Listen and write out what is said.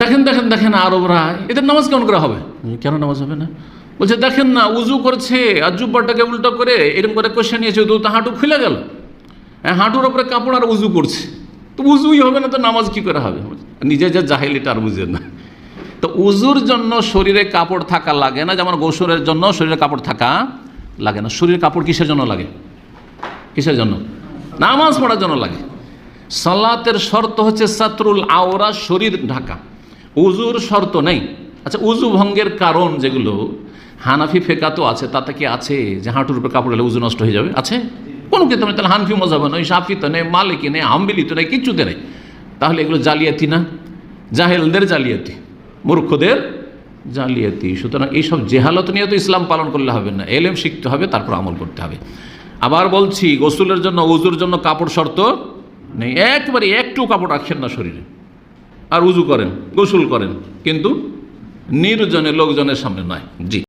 দেখেন দেখেন দেখেন আরবরা, এদের নামাজ কেমন করে হবে? কেন নামাজ হবে না? বলছে দেখেন না, উজু করছে আর জুব্বাটাকে উল্টো করে এরকম করে কষে নিয়েছে, তো হাঁটু খুলে গেল, হাঁটুর ওপরে কাপড় আর উজু করছে, তো উজুই হবে না তো নামাজ কি করে হবে? নিজে যে জাহেল এটা আর বুঝে না। তো উজুর জন্য শরীরে কাপড় থাকা লাগে না, যেমন গোসলের জন্য শরীরে কাপড় থাকা লাগে না। শরীরে কাপড় কিসের জন্য লাগে? কিসের জন্য? নামাজ পড়ার জন্য লাগে। সালাতের শর্ত হচ্ছে সাতরুল আওরা, শরীর ঢাকা। উজুর শর্ত নেই। আচ্ছা, উজু ভঙ্গের কারণ যেগুলো হানাফি ফেকা তো আছে, তাতে কি আছে যে হাঁটুর উপরে কাপড় হলে উজু নষ্ট হয়ে যাবে? আছে? কোনো কিতাব নেই। তাহলে হানফি মজাব নয়, শাফিতে নেই, মালিকি নেই, হাম্বলি তো নেই, কিচ্ছুতে নেই। তাহলে এগুলো জালিয়াতি না? জাহেলদের জালিয়াতি, মূর্খদের জালিয়াতি। সুতরাং এইসব জেহালত নিয়ে তো ইসলাম পালন করলে হবে না, এলেম শিখতে হবে, তারপর আমল করতে হবে। আবার বলছি, গোসলের জন্য উজুর জন্য কাপড় শর্ত নেই, একবারে একটু কাপড় রাখেন না শরীরে, আর উজু করেন, গোসল করেন, কিন্তু নির্জনে লোকজনের সামনে নয়। জি।